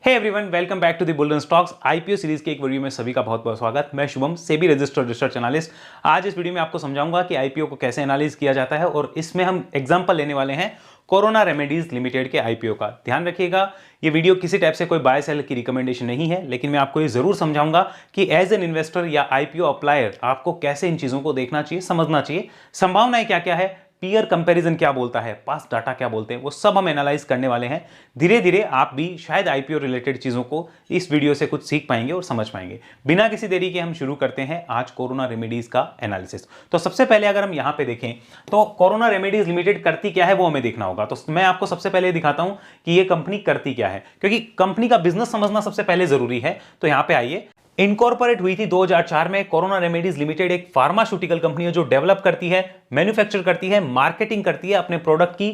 Hey everyone, welcome back to the बुल्डन stocks IPO series के एक वीडियो में सभी का बहुत बहुत स्वागत। मैं Shubham, SEBI registered research analyst. आज इस वीडियो में आपको समझाऊंगा कि आईपीओ को कैसे एनालाइज किया जाता है और इसमें हम एग्जांपल लेने वाले हैं कोरोना रेमेडीज लिमिटेड के आईपीओ का। ध्यान रखिएगा, ये वीडियो किसी टाइप से कोई बाय सेल की रिकमेंडेशन नहीं है, लेकिन मैं आपको ये जरूर समझाऊंगा कि एज एन इन्वेस्टर या आईपीओ अप्लायर आपको कैसे इन चीजों को देखना चाहिए, समझना चाहिए, संभावनाएं क्या क्या है, पीयर कंपैरिजन क्या बोलता है, पास्ट डाटा क्या बोलते हैं, वो सब हम एनालाइज करने वाले हैं। धीरे धीरे आप भी शायद आईपीओ रिलेटेड चीजों को इस वीडियो से कुछ सीख पाएंगे और समझ पाएंगे। बिना किसी देरी के हम शुरू करते हैं आज कोरोना रेमेडीज का एनालिसिस। तो सबसे पहले अगर हम यहां पे देखें तो कोरोना रेमेडीज लिमिटेड करती क्या है वो हमें देखना होगा। तो मैं आपको सबसे पहले दिखाता हूं कि ये कंपनी करती क्या है, क्योंकि कंपनी का बिजनेस समझना सबसे पहले जरूरी है। तो यहां पे आइए, इनकॉर्पोरेट हुई थी 2004 में। कोरोना रेमेडीज लिमिटेड एक फार्मास्यूटिकल कंपनी है जो डेवलप करती है, मैन्युफैक्चर करती है, मार्केटिंग करती है अपने प्रोडक्ट की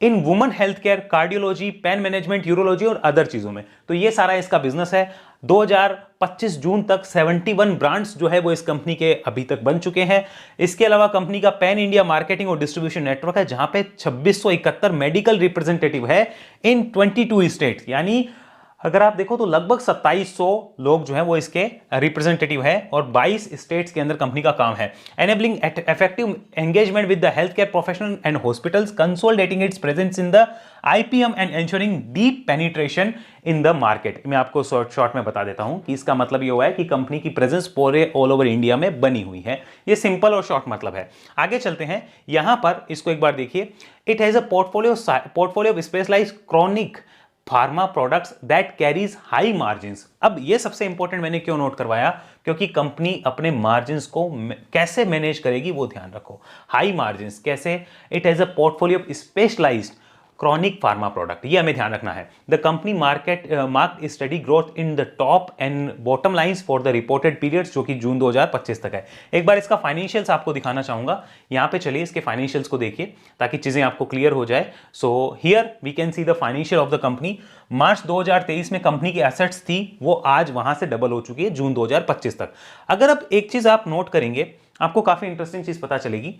इन women health care, cardiology, pain management, urology और अदर चीजों में। तो ये सारा इसका बिजनेस है। 2025 जून तक 71 ब्रांड्स जो है वो इस कंपनी के अभी तक बन चुके हैं। इसके अलावा कंपनी का पैन इंडिया मार्केटिंग और डिस्ट्रीब्यूशन नेटवर्क है, जहां पे 2671 मेडिकल रिप्रेजेंटेटिव है इन 22 स्टेट्स। यानी अगर आप देखो तो लगभग 2700 लोग जो है वो इसके रिप्रेजेंटेटिव है और 22 स्टेट्स के अंदर कंपनी का काम है। Enabling effective engagement with the health care professional and hospitals, consolidating it's presence in the IPM and ensuring deep penetration in the market. मैं आपको शॉर्ट में बता देता हूं कि इसका मतलब ये हुआ है कि कंपनी की प्रेजेंस पूरे ऑल ओवर इंडिया में बनी हुई है। ये सिंपल और शॉर्ट मतलब है। आगे चलते हैं, यहां पर इसको एक बार देखिए। It has a portfolio of specialised chronic pharma products that carries high margins. अब ये सबसे इंपॉर्टेंट मैंने क्यों नोट करवाया, क्योंकि कंपनी अपने मार्जिन्स को कैसे मैनेज करेगी वो ध्यान रखो। हाई मार्जिन्स कैसे? It has a portfolio of specialised chronic pharma product, ये हमें ध्यान रखना है। The company marked steady growth in the top and bottom lines for the reported periods, जो कि जून 2025 तक है। एक बार इसका फाइनेंशियल्स आपको दिखाना चाहूंगा। यहां पे चलिए इसके फाइनेंशियल्स को देखिए ताकि चीजें आपको क्लियर हो जाए। So here we can see the financial of the company. March 2023 में कंपनी की एसेट्स थी, वो आज वहां से डबल हो चुकी है जून 2025 तक। अगर अब एक चीज आप नोट करेंगे, आपको काफी इंटरेस्टिंग चीज पता चलेगी।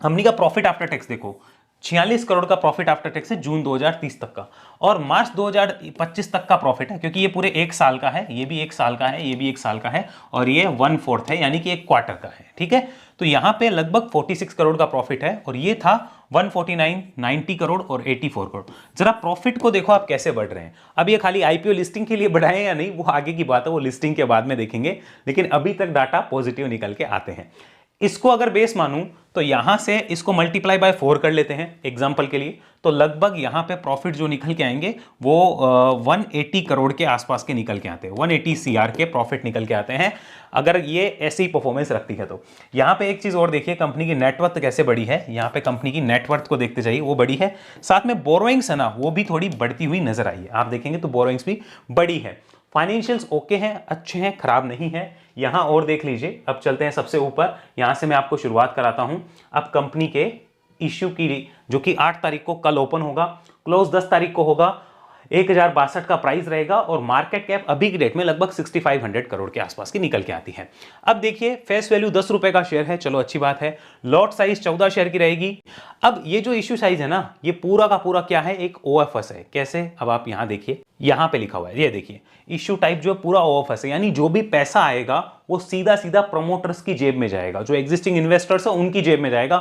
कंपनी का प्रॉफिट आफ्टर टैक्स देखो, 46 करोड़ का प्रॉफिट आफ्टर टैक्स है जून 2030 तक का, और मार्च 2025 तक का प्रॉफिट है, क्योंकि ये पूरे एक साल का है, ये भी एक साल का है, ये भी एक साल का है, और ये 1/4 है, यानी कि एक क्वार्टर का है। ठीक है, तो यहां पे लगभग 46 करोड़ का प्रॉफिट है और ये था 149, 90 करोड़ और 84 करोड़। जरा प्रॉफिट को देखो आप कैसे बढ़ रहे हैं। अब ये खाली आईपीओ लिस्टिंग के लिए बढ़ाए या नहीं वो आगे की बात है, वो लिस्टिंग के बाद में देखेंगे, लेकिन अभी तक डाटा पॉजिटिव निकल के आते हैं। इसको अगर बेस मानूं तो यहां से इसको मल्टीप्लाई बाय 4 कर लेते हैं एग्जांपल के लिए, तो लगभग यहां पे प्रॉफिट जो निकल के आएंगे वो 180 करोड़ के आसपास के निकल के आते हैं। 180 सीआर के प्रॉफिट निकल के आते हैं अगर ये ऐसी परफॉर्मेंस रखती है तो। यहां पे एक चीज और देखिए, कंपनी की नेटवर्थ कैसे बड़ी है। यहां पे कंपनी की नेटवर्थ को देखते जाइए, वो बड़ी है। साथ में बोरोइंग्स है ना, वो भी थोड़ी बढ़ती हुई नजर आई है। आप देखेंगे तो बोरोइंग्स भी बड़ी है। फाइनेंशियल्स ओके हैं, अच्छे हैं, खराब नहीं है। यहां और देख लीजिए। अब चलते हैं सबसे ऊपर, यहां से मैं आपको शुरुआत कराता हूं। अब कंपनी के इश्यू की, जो कि 8 तारीख को कल ओपन होगा, क्लोज 10 तारीख को होगा, 1062 का प्राइस रहेगा और मार्केट कैप अभी की डेट में लगभग 6500 करोड़ के आसपास की निकल के आती है। अब देखिए, फेस वैल्यू 10 रुपए का शेयर है, चलो अच्छी बात है। लॉट साइज 14 शेयर की रहेगी। अब ये जो इश्यू साइज है ना, ये पूरा का पूरा क्या है, एक ओएफएस है। कैसे? अब आप यहां देखिए, यहां पे लिखा हुआ है, ये देखिए, इश्यू टाइप जो है पूरा ओएफएस है, यानी जो भी पैसा आएगा वो सीधा सीधा प्रमोटर्स की जेब में जाएगा, जो एग्जिस्टिंग इन्वेस्टर्स है उनकी जेब में जाएगा।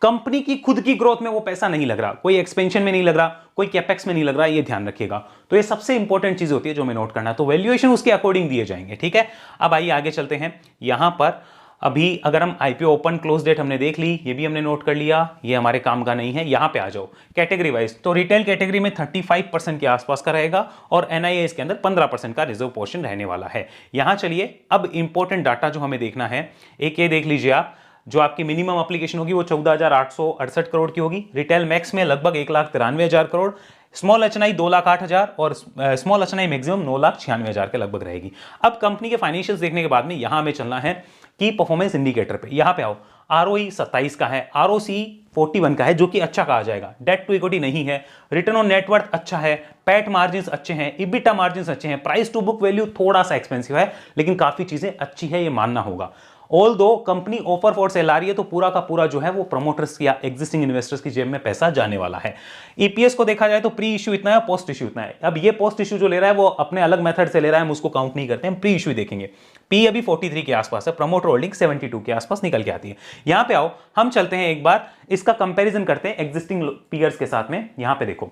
कंपनी की खुद की ग्रोथ में वो पैसा नहीं लग रहा, कोई एक्सपेंशन में नहीं लग रहा, कोई कैपेक्स में नहीं लग रहा, ये ध्यान रखिएगा। तो ये सबसे इंपॉर्टेंट चीज होती है जो हमें नोट करना है। तो वैल्यूएशन उसके अकॉर्डिंग दिए जाएंगे। ठीक है, अब आइए आगे चलते हैं। यहां पर अभी अगर हम आईपीओ ओपन क्लोज डेट हमने देख ली, ये भी हमने नोट कर लिया, ये हमारे काम का नहीं है। यहां पे आ जाओ कैटेगरी वाइज, तो रिटेल कैटेगरी में 35% के आसपास का रहेगा और एनआईए इसके अंदर 15% का रिजर्व पोर्शन रहने वाला है। यहां चलिए, अब इंपॉर्टेंट डाटा जो हमें देखना है, एक ये देख लीजिए आप, जो आपकी मिनिमम एप्लीकेशन होगी वो 14,868 करोड़ की होगी। रिटेल मैक्स में लगभग 1,93,000 करोड़, स्मॉल एचएनआई 2,08,000 और स्मॉल एचएनआई मैक्सिमम 9,96,000 के लगभग रहेगी। अब कंपनी के फाइनेंशियल्स देखने के बाद में यहां हमें चलना है की परफॉर्मेंस इंडिकेटर पे। यहां पे आओ, आरओई 27 का है, आरओसी 41 का है, जो कि अच्छा कहा जाएगा। डेट टू इक्विटी नहीं है, रिटर्न ऑन नेटवर्थ अच्छा है, पैट मार्जिन्स अच्छे हैं, इबिटा मार्जिन्स अच्छे हैं, प्राइस टू बुक वैल्यू थोड़ा सा एक्सपेंसिव है, लेकिन काफी चीजें अच्छी है, ये मानना होगा। ऑल दो कंपनी ऑफर फॉर सेल आ रही है तो पूरा का पूरा जो है वो प्रमोटर्स या एग्जिस्टिंग इन्वेस्टर्स की जेब में पैसा जाने वाला है। ईपीएस को देखा जाए तो प्री इश्यू इतना है, पोस्ट इश्यू इतना है। अब ये पोस्ट इश्यू जो ले रहा है वो अपने अलग मेथड से ले रहा है, हम उसको काउंट नहीं करते, हम प्री इश्यू देखेंगे। पी अभी 43 के आसपास है, प्रमोटर होल्डिंग 72 के आसपास निकल के आती है। यहां पे आओ, हम चलते हैं एक बार इसका कंपैरिजन करते हैं एग्जिस्टिंग पीयर्स के साथ में। यहां पे देखो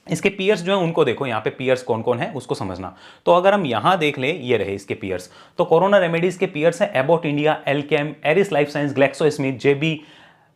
इसके पीयर्स जो है उनको देखो, यहाँ पे पीयर्स कौन कौन है उसको समझना। तो अगर हम यहाँ देख ले, ये रहे इसके पीयर्स, तो कोरोना रेमेडीज के पीयर्स है Abbott India, Alkem, Eris Life Science, GlaxoSmith, JB,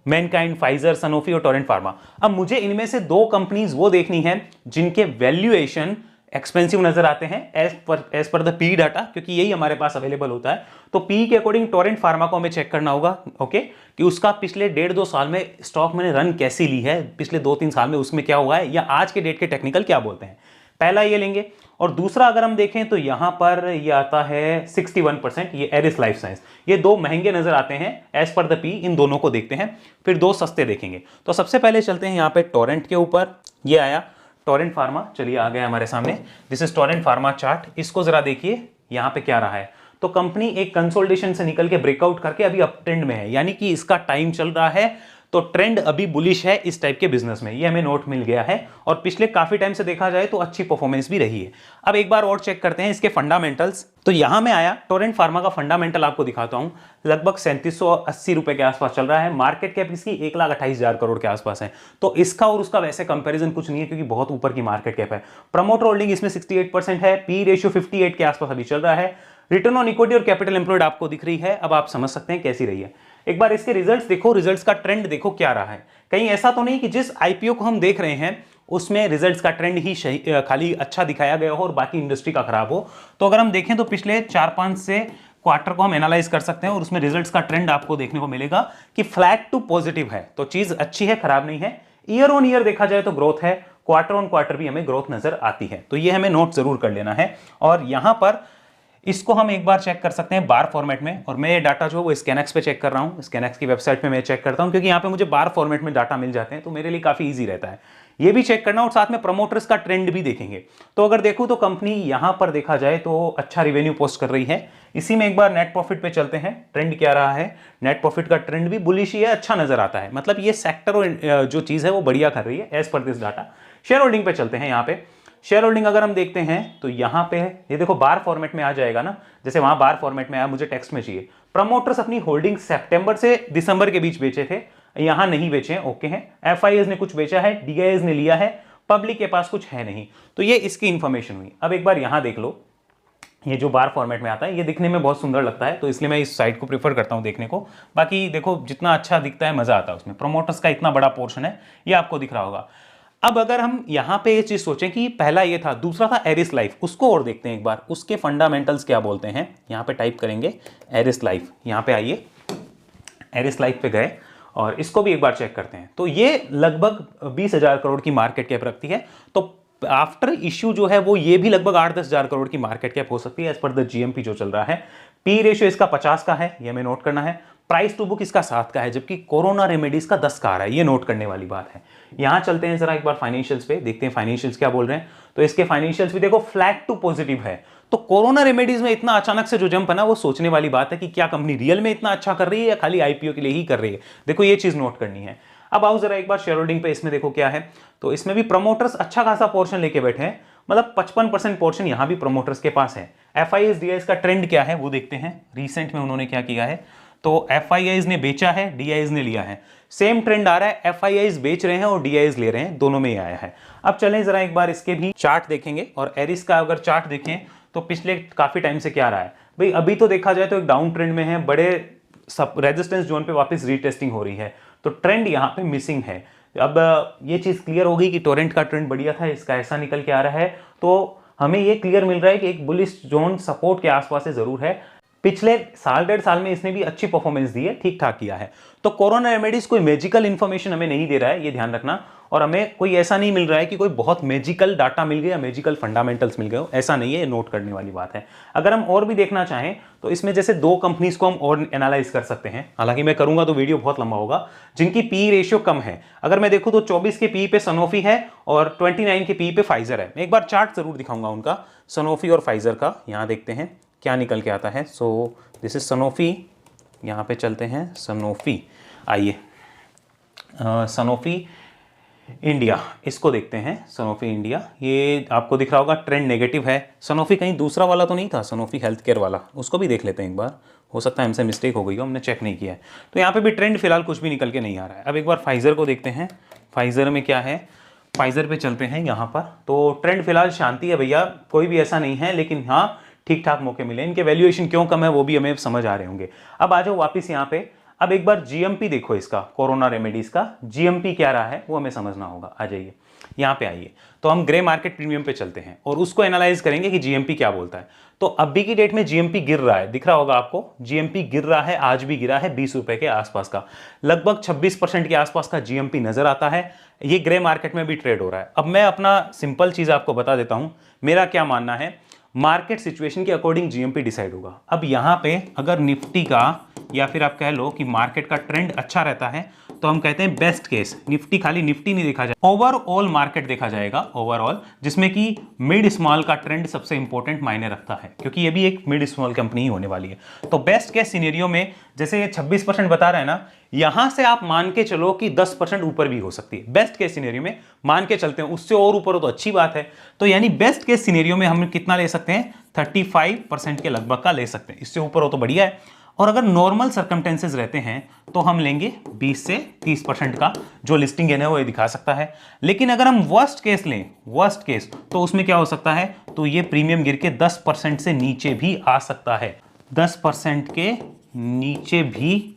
Mankind, Pfizer, Sanofi और टोरेंट फार्मा। अब मुझे इनमें से दो कंपनीज वो देखनी है जिनके वैल्यूएशन एक्सपेंसिव नजर आते हैं as per the P data, क्योंकि यही हमारे पास अवेलेबल होता है। तो पी के अकॉर्डिंग टोरेंट फार्मा को हमें चेक करना होगा, ओके, कि उसका पिछले 1.5-2 साल में स्टॉक मैंने रन कैसी ली है, पिछले 2-3 साल में उसमें क्या हुआ है, या आज के डेट के टेक्निकल क्या बोलते हैं। पहला ये लेंगे। और दूसरा अगर हम देखें तो यहां पर ये आता है 61%, ये एरिस लाइफ साइंस। ये दो महंगे नजर आते हैं एज पर द पी, इन दोनों को देखते हैं, फिर दो सस्ते देखेंगे। तो सबसे पहले चलते हैं यहाँ पे टोरेंट के ऊपर, ये आया टोरेंट फार्मा, चलिए आ गया हमारे सामने, this is Torrent pharma chart. इसको जरा देखिए यहाँ पे क्या रहा है। तो कंपनी एक कंसोलिडेशन से निकल के ब्रेकआउट करके अभी अप ट्रेंड में है, यानी कि इसका टाइम चल रहा है, तो ट्रेंड अभी बुलिश है इस टाइप के बिजनेस में, ये हमें नोट मिल गया है। और पिछले काफी टाइम से देखा जाए तो अच्छी परफॉर्मेंस भी रही है। अब एक बार और चेक करते हैं इसके फंडामेंटल्स। तो यहां में आया टोरेंट फार्मा का फंडामेंटल आपको दिखाता हूं, लगभग 3780 रुपए के आसपास चल रहा है। मार्केट कैप इसकी 1,28,000 करोड़ के आसपास है। तो इसका और उसका वैसे कंपेरिजन कुछ नहीं है, क्योंकि बहुत ऊपर की मार्केट कैप है। प्रमोटर होल्डिंग इसमें 68% है, पी रेशियो 58 के आसपास अभी चल रहा है। रिटर्न ऑन इक्विटी और कैपिटल एम्प्लॉयड आपको दिख रही है। अब आप समझ सकते हैं कैसी रही है। एक बार इसके रिजल्ट्स देखो, रिजल्ट्स का ट्रेंड देखो क्या रहा है। कहीं ऐसा तो नहीं कि जिस आईपीओ को हम देख रहे हैं उसमें रिजल्ट्स का ट्रेंड ही खाली अच्छा दिखाया गया हो और बाकी इंडस्ट्री का खराब हो। तो अगर हम देखें तो पिछले 4-5 से क्वार्टर को हम एनालाइज कर सकते हैं और उसमें रिजल्ट्स का ट्रेंड आपको देखने को मिलेगा कि फ्लैट टू पॉजिटिव है। तो चीज अच्छी है, खराब नहीं है। ईयर ऑन ईयर देखा जाए तो ग्रोथ है, क्वार्टर ऑन क्वार्टर भी हमें ग्रोथ नजर आती है। तो ये हमें नोट जरूर कर लेना है। और यहां पर इसको हम एक बार चेक कर सकते हैं बार फॉर्मेट में, और मैं ये डाटा जो है वो स्कैनएक्स पे चेक कर रहा हूँ। स्कैनएक्स की वेबसाइट पे मैं चेक करता हूँ, क्योंकि यहाँ पे मुझे बार फॉर्मेट में डाटा मिल जाते हैं, तो मेरे लिए काफी इजी रहता है ये भी चेक करना। और साथ में प्रमोटर्स का ट्रेंड भी देखेंगे। तो अगर देखूँ तो कंपनी यहाँ पर देखा जाए तो अच्छा रिवेन्यू पोस्ट कर रही है। इसी में एक बार नेट प्रॉफिट पे चलते हैं, ट्रेंड क्या रहा है। नेट प्रॉफिट का ट्रेंड भी बुलिश ही है, अच्छा नजर आता है, मतलब ये सेक्टर जो चीज है वो बढ़िया कर रही है as per this data. Share holding पे चलते हैं। यहाँ पे शेयर होल्डिंग अगर हम देखते हैं तो यहां पे ये देखो बार फॉर्मेट में आ जाएगा ना, जैसे वहां बार फॉर्मेट में आया, मुझे टेक्स्ट में चाहिए। प्रमोटर्स अपनी होल्डिंग सितंबर से दिसंबर के बीच बेचे थे, यहां नहीं बेचे हैं, ओके हैं। एफआईएस ने कुछ बेचा है, डीआईएस ने लिया है, पब्लिक के पास कुछ है नहीं। तो ये इसकी इंफॉर्मेशन हुई। अब एक बार यहां देख लो, ये जो बार फॉर्मेट में आता है ये दिखने में बहुत सुंदर लगता है, तो इसलिए मैं इस साइट को प्रीफर करता हूं देखने को। बाकी देखो जितना अच्छा दिखता है मजा आता है उसमें। प्रमोटर्स का इतना बड़ा पोर्शन है, ये आपको दिख रहा होगा। अब अगर हम यहां पे ये चीज सोचें कि पहला ये था, दूसरा था एरिस लाइफ, उसको और देखते हैं एक बार, उसके फंडामेंटल्स क्या बोलते हैं। यहां पे टाइप करेंगे एरिस लाइफ, यहां पे आइए, एरिस लाइफ पे गए और इसको भी एक बार चेक करते हैं। तो ये लगभग 20,000 करोड़ की मार्केट कैप रखती है। तो आफ्टर इश्यू जो है वो ये भी लगभग 8-10 हजार करोड़ की मार्केट कैप हो सकती है एज पर द जीएमपी जो चल रहा है। पी रेशियो इसका 50 का है, ये हमें नोट करना है। प्राइस टू बुक इसका 7 का है, जबकि कोरोना रेमेडीज का 10 का आ रहा है, ये नोट करने वाली बात है। यहां चलते हैं जरा एक बार फाइनेंशियल्स पे, देखते हैं फाइनेंशियल्स क्या बोल रहे हैं। तो इसके फाइनेंशियल्स भी देखो फ्लैट टू पॉजिटिव है। तो कोरोना रेमेडीज में इतना अचानक से जो जंप है ना, वो सोचने वाली बात है कि क्या कंपनी रियल में इतना अच्छा कर रही है या खाली आईपीओ के लिए ही कर रही है। देखो ये चीज नोट करनी है। अब आओ जरा एक बार शेयर होल्डिंग पे, इसमें देखो क्या है। तो इसमें भी प्रमोटर्स अच्छा खासा पोर्शन लेके बैठे हैं, मतलब 55% पोर्शन यहां भी प्रमोटर्स के पास है। एफआईएस डीआईएस का ट्रेंड क्या है वो देखते हैं, रिसेंट में उन्होंने क्या किया है। तो एफआईआईज ने बेचा है, डीआईएस ने लिया है, सेम ट्रेंड आ रहा है। एफआईआईज बेच रहे हैं और डीआईएस ले रहे हैं, दोनों में ही आया है। अब चलें जरा एक बार इसके भी चार्ट देखेंगे, और एरिस का अगर चार्ट देखें तो पिछले काफी टाइम से क्या रहा है भाई। अभी तो देखा जाए तो एक डाउन ट्रेंड में है, बड़े रेजिस्टेंस जोन पे वापस रीटेस्टिंग हो रही है, तो ट्रेंड यहाँ पे मिसिंग है। अब ये चीज क्लियर हो गई कि टोरेंट का ट्रेंड बढ़िया था, इसका ऐसा निकल के आ रहा है। तो हमें ये क्लियर मिल रहा है कि एक बुलिश जोन सपोर्ट के आसपास से जरूर है। पिछले साल 1.5 साल में इसने भी अच्छी परफॉर्मेंस दी है, ठीक ठाक किया है। तो कोरोना रेमेडीज कोई मैजिकल इंफॉर्मेशन हमें नहीं दे रहा है, ये ध्यान रखना। और हमें कोई ऐसा नहीं मिल रहा है कि कोई बहुत मैजिकल डाटा मिल गया, मैजिकल फंडामेंटल्स मिल गए, ऐसा नहीं है, ये नोट करने वाली बात है। अगर हम और भी देखना चाहें तो इसमें जैसे 2 कंपनीज को हम और एनालाइज कर सकते हैं, हालांकि मैं करूंगा तो वीडियो बहुत लंबा होगा, जिनकी पी रेशियो कम है। अगर मैं देखूं तो 24 के पी पे सनोफी है और 29 के पी पे फाइजर है। मैं एक बार चार्ट जरूर दिखाऊंगा उनका, सनोफी और फाइजर का। यहां देखते हैं क्या निकल के आता है। सो दिस इज सनोफी यहाँ पे चलते हैं सनोफी। आइए सनोफी इंडिया, इसको देखते हैं। सनोफी इंडिया, ये आपको दिख रहा होगा ट्रेंड नेगेटिव है। सनोफी कहीं दूसरा वाला तो नहीं था, सनोफी हेल्थ केयर वाला, उसको भी देख लेते हैं एक बार। हो सकता है हमसे मिस्टेक हो गई हो, हमने चेक नहीं किया है। तो यहाँ पे भी ट्रेंड फिलहाल कुछ भी निकल के नहीं आ रहा है। अब एक बार फाइजर को देखते हैं। फाइजर में क्या है, फाइजर पे चलते हैं यहाँ पर। तो ट्रेंड फिलहाल शांति है भैया, कोई भी ऐसा नहीं है, लेकिन हाँ ठीक ठाक मौके मिले। इनके वैल्यूएशन क्यों कम है वो भी हमें समझ आ रहे होंगे। अब आ जाओ वापिस यहाँ पे। अब एक बार जीएमपी देखो इसका, कोरोना रेमेडीज का जीएमपी क्या रहा है वो हमें समझना होगा। आ जाइए यहाँ पे आइए। तो हम ग्रे मार्केट प्रीमियम पे चलते हैं और उसको एनालाइज करेंगे कि जीएमपी क्या बोलता है। तो अभी की डेट में जीएमपी गिर रहा है, दिख रहा होगा आपको। जीएमपी गिर रहा है, आज भी गिरा है 20 रुपए के आसपास का, लगभग 26% के आसपास का जीएमपी नजर आता है। ये ग्रे मार्केट में भी ट्रेड हो रहा है। अब मैं अपना सिंपल चीज आपको बता देता हूं, मेरा क्या मानना है। मार्केट सिचुएशन के अकॉर्डिंग जीएमपी डिसाइड होगा। अब यहाँ पे अगर निफ्टी का या फिर आप कह लो कि मार्केट का ट्रेंड अच्छा रहता है तो हम कहते हैं बेस्ट केस निफ्टी, खाली निफ्टी नहीं देखा जाए, ओवरऑल मार्केट देखा जाएगा, ओवरऑल, जिसमें कि मिड स्मॉल का ट्रेंड सबसे इंपॉर्टेंट मायने रखता है, क्योंकि ये भी एक मिड स्मॉल कंपनी ही होने वाली है। तो बेस्ट केस सिनेरियो में जैसे ये 26% बता रहा है ना, यहां से आप मान के चलो कि 10% ऊपर भी हो सकती है। बेस्ट केस सिनेरियो में मान के चलते हैं, उससे और ऊपर हो तो अच्छी बात है। तो यानी बेस्ट केस सिनेरियो में हम कितना ले सकते हैं, 35% के लगभग का ले सकते हैं। इससे ऊपर हो तो बढ़िया है। और अगर नॉर्मल सर्कमटेंसेस रहते हैं तो हम लेंगे 20 से 30% का, जो लिस्टिंग गेन है वो ये दिखा सकता है। लेकिन अगर हम वर्स्ट केस लें, वर्स्ट केस, तो उसमें क्या हो सकता है, तो ये प्रीमियम गिर के 10% से नीचे भी आ सकता है, 10% के नीचे भी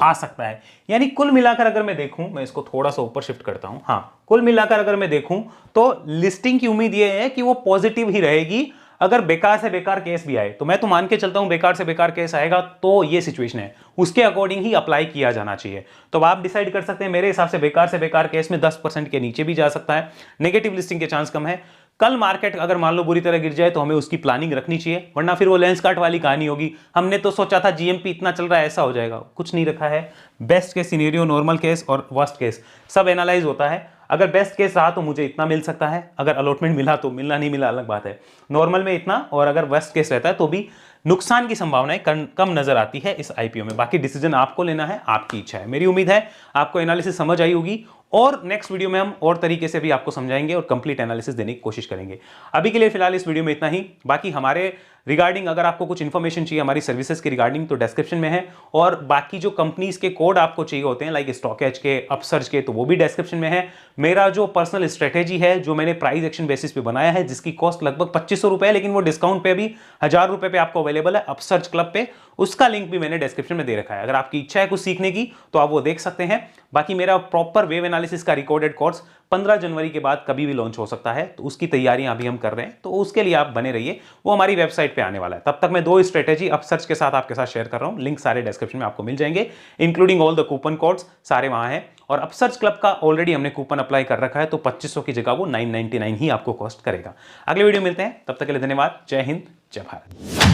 आ सकता है। यानी कुल मिलाकर अगर मैं देखूं, मैं इसको थोड़ा सा ऊपर शिफ्ट करता हूं, हाँ, कुल मिलाकर अगर मैं देखूं तो लिस्टिंग की उम्मीद ये है कि वो पॉजिटिव ही रहेगी। अगर बेकार से बेकार केस भी आए तो मैं तो मान के चलता हूं बेकार से बेकार केस आएगा तो ये सिचुएशन है, उसके अकॉर्डिंग ही अप्लाई किया जाना चाहिए। तो आप डिसाइड कर सकते हैं, मेरे हिसाब से बेकार केस में 10% के नीचे भी जा सकता है, नेगेटिव लिस्टिंग के चांस कम है। कल मार्केट अगर मान लो बुरी तरह गिर जाए तो हमें उसकी प्लानिंग रखनी चाहिए, वरना फिर वो लेंस कार्ट वाली कहानी होगी। हमने तो सोचा था जीएमपी इतना चल रहा है ऐसा हो जाएगा, कुछ नहीं रखा है। Best case scenario, normal case और वर्स्ट केस सब एनालाइज होता है। अगर बेस्ट केस रहा तो मुझे इतना मिल सकता है, अगर अलॉटमेंट मिला तो, मिलना नहीं मिला अलग बात है। नॉर्मल में इतना, और अगर वर्स्ट केस रहता है तो भी नुकसान की संभावनाएं कम नजर आती है इस आईपीओ में। बाकी डिसीजन आपको लेना है, आपकी इच्छा है। मेरी उम्मीद है आपको एनालिसिस समझ आई होगी और नेक्स्ट वीडियो में हम और तरीके से भी आपको समझाएंगे और कंप्लीट एनालिसिस देने की कोशिश करेंगे। अभी के लिए फिलहाल इस वीडियो में इतना ही। बाकी हमारे रिगार्डिंग अगर आपको कुछ इन्फॉर्मेशन चाहिए हमारी सर्विसेज के रिगार्डिंग तो डिस्क्रिप्शन में है, और बाकी जो कंपनीज के कोड आपको चाहिए होते हैं लाइक स्टॉक एज के, अपसर्च के, तो वो भी डिस्क्रिप्शन में है। मेरा जो पर्सनल स्ट्रेटेजी है जो मैंने प्राइस एक्शन बेसिस पे बनाया है, जिसकी कॉस्ट लगभग 2500 रुपए है, लेकिन वो डिस्काउंट पे भी 1000 रुपए पे आपको अवेलेबल है अपसर्च क्लब पे, उसका लिंक भी मैंने डिस्क्रिप्शन में दे रखा है। अगर आपकी इच्छा है कुछ सीखने की तो आप वो देख सकते हैं। बाकी मेरा प्रॉपर वेव एनालिसिस का रिकॉर्डेड कोर्स 15 जनवरी के बाद कभी भी लॉन्च हो सकता है, तो उसकी तैयारियां अभी हम कर रहे हैं, तो उसके लिए आप बने रहिए, वो हमारी वेबसाइट पे आने वाला है। तब तक मैं 2 स्ट्रेटेजी अपसर्च के साथ आपके साथ शेयर कर रहा हूं, लिंक सारे डिस्क्रिप्शन में आपको मिल जाएंगे, including all the coupon codes सारे वहां हैं। और अपसर्च क्लब का ऑलरेडी हमने कूपन अप्लाई कर रखा है, तो 2500 की जगह वो 999 ही आपको कॉस्ट करेगा। अगले वीडियो मिलते हैं, तब तक के लिए धन्यवाद। जय हिंद, जय भारत।